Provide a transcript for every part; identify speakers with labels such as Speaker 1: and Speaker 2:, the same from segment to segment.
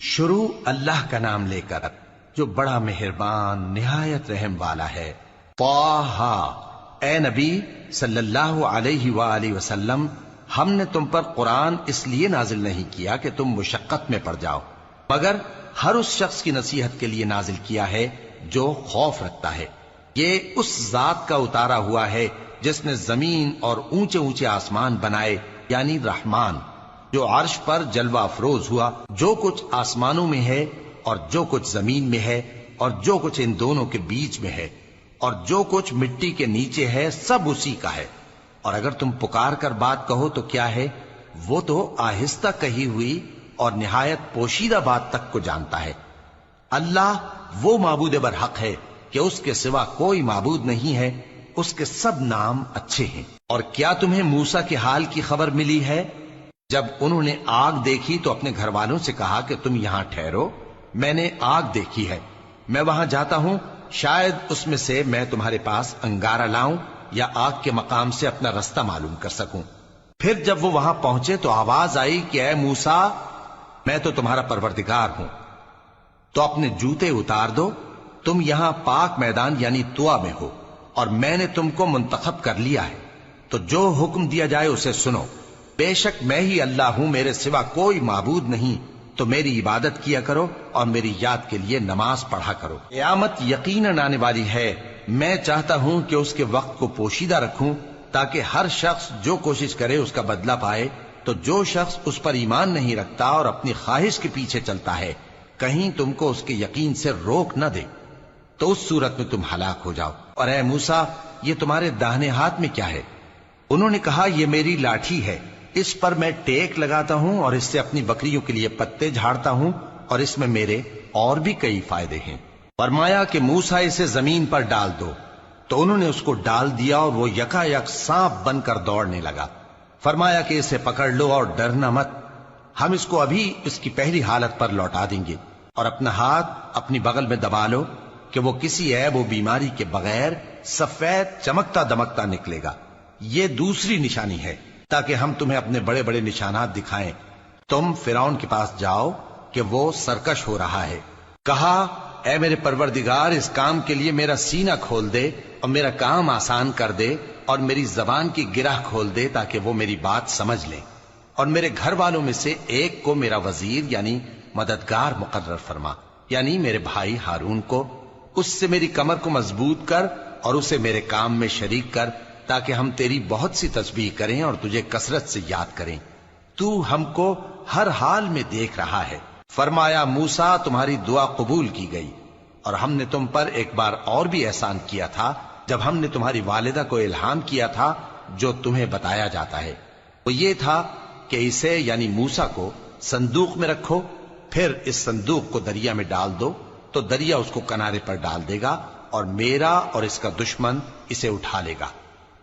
Speaker 1: شروع اللہ کا نام لے کر جو بڑا مہربان نہایت رحم والا ہے۔ طٰہٰ، اے نبی صلی اللہ علیہ وآلہ وسلم، ہم نے تم پر قرآن اس لیے نازل نہیں کیا کہ تم مشقت میں پڑ جاؤ، مگر ہر اس شخص کی نصیحت کے لیے نازل کیا ہے جو خوف رکھتا ہے۔ یہ اس ذات کا اتارا ہوا ہے جس نے زمین اور اونچے اونچے آسمان بنائے، یعنی رحمان، جو عرش پر جلوہ افروز ہوا۔ جو کچھ آسمانوں میں ہے اور جو کچھ زمین میں ہے اور جو کچھ ان دونوں کے بیچ میں ہے اور جو کچھ مٹی کے نیچے ہے، سب اسی کا ہے۔ اور اگر تم پکار کر بات کہو تو کیا ہے، وہ تو آہستہ کہی ہوئی اور نہایت پوشیدہ بات تک کو جانتا ہے۔ اللہ وہ معبود برحق ہے کہ اس کے سوا کوئی معبود نہیں ہے، اس کے سب نام اچھے ہیں۔ اور کیا تمہیں موسیٰ کے حال کی خبر ملی ہے؟ جب انہوں نے آگ دیکھی تو اپنے گھر والوں سے کہا کہ تم یہاں ٹھہرو، میں نے آگ دیکھی ہے، میں وہاں جاتا ہوں، شاید اس میں سے میں تمہارے پاس انگارہ لاؤں یا آگ کے مقام سے اپنا رستہ معلوم کر سکوں۔ پھر جب وہ وہاں پہنچے تو آواز آئی کہ اے موسیٰ، میں تو تمہارا پروردگار ہوں، تو اپنے جوتے اتار دو، تم یہاں پاک میدان یعنی طویٰ میں ہو، اور میں نے تم کو منتخب کر لیا ہے، تو جو حکم دیا جائے اسے سنو۔ بے شک میں ہی اللہ ہوں، میرے سوا کوئی معبود نہیں، تو میری عبادت کیا کرو اور میری یاد کے لیے نماز پڑھا کرو۔ قیامت یقیناً آنے والی ہے، میں چاہتا ہوں کہ اس کے وقت کو پوشیدہ رکھوں تاکہ ہر شخص جو کوشش کرے اس کا بدلہ پائے۔ تو جو شخص اس پر ایمان نہیں رکھتا اور اپنی خواہش کے پیچھے چلتا ہے، کہیں تم کو اس کے یقین سے روک نہ دے، تو اس صورت میں تم ہلاک ہو جاؤ۔ اور اے موسیٰ، یہ تمہارے داہنے ہاتھ میں کیا ہے؟ انہوں نے کہا، یہ میری لاٹھی ہے، اس پر میں ٹیک لگاتا ہوں اور اس سے اپنی بکریوں کے لیے پتے جھاڑتا ہوں، اور اس میں میرے اور بھی کئی فائدے ہیں۔ فرمایا کہ موسیٰ اسے زمین پر ڈال دو، تو انہوں نے اس کو ڈال دیا اور وہ یکا یک سانپ بن کر دوڑنے لگا۔ فرمایا کہ اسے پکڑ لو اور ڈرنا مت، ہم اس کو ابھی اس کی پہلی حالت پر لوٹا دیں گے، اور اپنا ہاتھ اپنی بغل میں دبا لو کہ وہ کسی عیب و بیماری کے بغیر سفید چمکتا دمکتا نکلے گا۔ یہ دوسری نشانی ہے تاکہ ہم تمہیں اپنے بڑے بڑے نشانات دکھائیں۔ تم فرعون کے پاس جاؤ کہ وہ سرکش ہو رہا ہے۔ کہا، اے میرے پروردگار، اس کام کے لیے میرا سینہ کھول دے اور میرا کام آسان کر دے اور میری زبان کی گرہ کھول دے تاکہ وہ میری بات سمجھ لیں، اور میرے گھر والوں میں سے ایک کو میرا وزیر یعنی مددگار مقرر فرما، یعنی میرے بھائی ہارون کو۔ اس سے میری کمر کو مضبوط کر اور اسے میرے کام میں شریک کر تاکہ ہم تیری بہت سی تسبیح کریں اور تجھے کثرت سے یاد کریں، تو ہم کو ہر حال میں دیکھ رہا ہے۔ فرمایا، موسیٰ، تمہاری دعا قبول کی گئی، اور ہم نے تم پر ایک بار اور بھی احسان کیا تھا جب ہم نے تمہاری والدہ کو الہام کیا تھا جو تمہیں بتایا جاتا ہے۔ وہ یہ تھا کہ اسے یعنی موسیٰ کو صندوق میں رکھو، پھر اس صندوق کو دریا میں ڈال دو تو دریا اس کو کنارے پر ڈال دے گا، اور میرا اور اس کا دشمن اسے اٹھا لے گا۔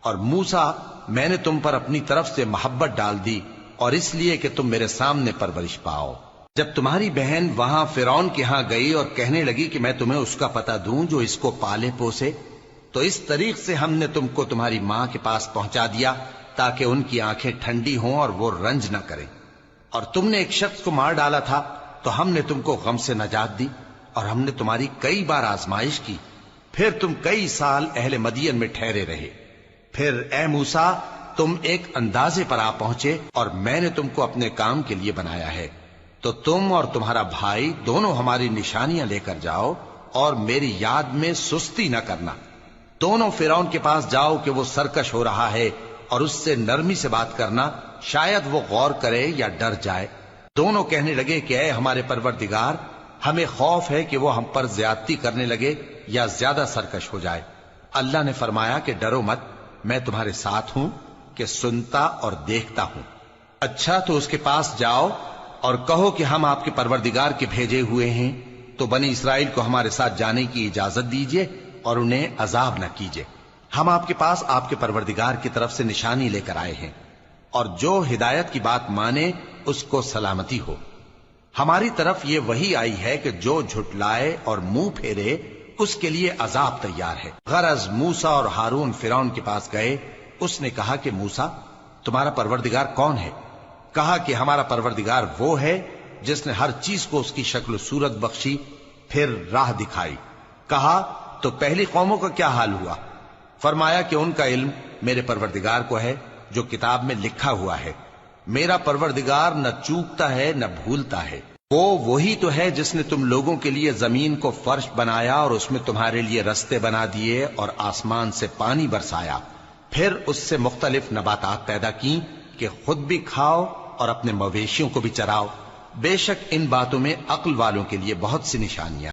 Speaker 1: اور موسیٰ، میں نے تم پر اپنی طرف سے محبت ڈال دی، اور اس لیے کہ تم میرے سامنے پرورش پاؤ۔ جب تمہاری بہن وہاں فرعون کے ہاں گئی اور کہنے لگی کہ میں تمہیں اس کا پتہ دوں جو اس کو پالے پوسے، تو اس طریق سے ہم نے تم کو تمہاری ماں کے پاس پہنچا دیا تاکہ ان کی آنکھیں ٹھنڈی ہوں اور وہ رنج نہ کریں۔ اور تم نے ایک شخص کو مار ڈالا تھا تو ہم نے تم کو غم سے نجات دی، اور ہم نے تمہاری کئی بار آزمائش کی، پھر تم کئی سال اہل مدین میں ٹھہرے رہے۔ پھر اے موسیٰ، تم ایک اندازے پر آ پہنچے اور میں نے تم کو اپنے کام کے لیے بنایا ہے، تو تم اور تمہارا بھائی دونوں ہماری نشانیاں لے کر جاؤ اور میری یاد میں سستی نہ کرنا۔ دونوں فرعون کے پاس جاؤ کہ وہ سرکش ہو رہا ہے، اور اس سے نرمی سے بات کرنا، شاید وہ غور کرے یا ڈر جائے۔ دونوں کہنے لگے کہ اے ہمارے پروردگار، ہمیں خوف ہے کہ وہ ہم پر زیادتی کرنے لگے یا زیادہ سرکش ہو جائے۔ اللہ نے فرمایا کہ ڈرو مت، میں تمہارے ساتھ ہوں کہ سنتا اور دیکھتا ہوں۔ اچھا، تو اس کے پاس جاؤ اور کہو کہ ہم آپ کے پروردگار کے بھیجے ہوئے ہیں، تو بنی اسرائیل کو ہمارے ساتھ جانے کی اجازت دیجیے اور انہیں عذاب نہ کیجیے۔ ہم آپ کے پاس آپ کے پروردگار کی طرف سے نشانی لے کر آئے ہیں، اور جو ہدایت کی بات مانے اس کو سلامتی ہو۔ ہماری طرف یہ وحی آئی ہے کہ جو جھٹلائے اور منہ پھیرے اس کے لیے عذاب تیار ہے۔ غرض موسیٰ اور ہارون فرعون کے پاس گئے، اس نے کہا کہ موسیٰ، تمہارا پروردگار کون ہے؟ کہا کہ ہمارا پروردگار وہ ہے جس نے ہر چیز کو اس کی شکل و صورت بخشی، پھر راہ دکھائی۔ کہا تو پہلی قوموں کا کیا حال ہوا؟ فرمایا کہ ان کا علم میرے پروردگار کو ہے جو کتاب میں لکھا ہوا ہے۔ میرا پروردگار نہ چوکتا ہے نہ بھولتا ہے۔ وہ وہی تو ہے جس نے تم لوگوں کے لیے زمین کو فرش بنایا اور اس میں تمہارے لیے رستے بنا دیے اور آسمان سے پانی برسایا، پھر اس سے مختلف نباتات پیدا کی کہ خود بھی کھاؤ اور اپنے مویشیوں کو بھی چراؤ۔ بے شک ان باتوں میں عقل والوں کے لیے بہت سی نشانیاں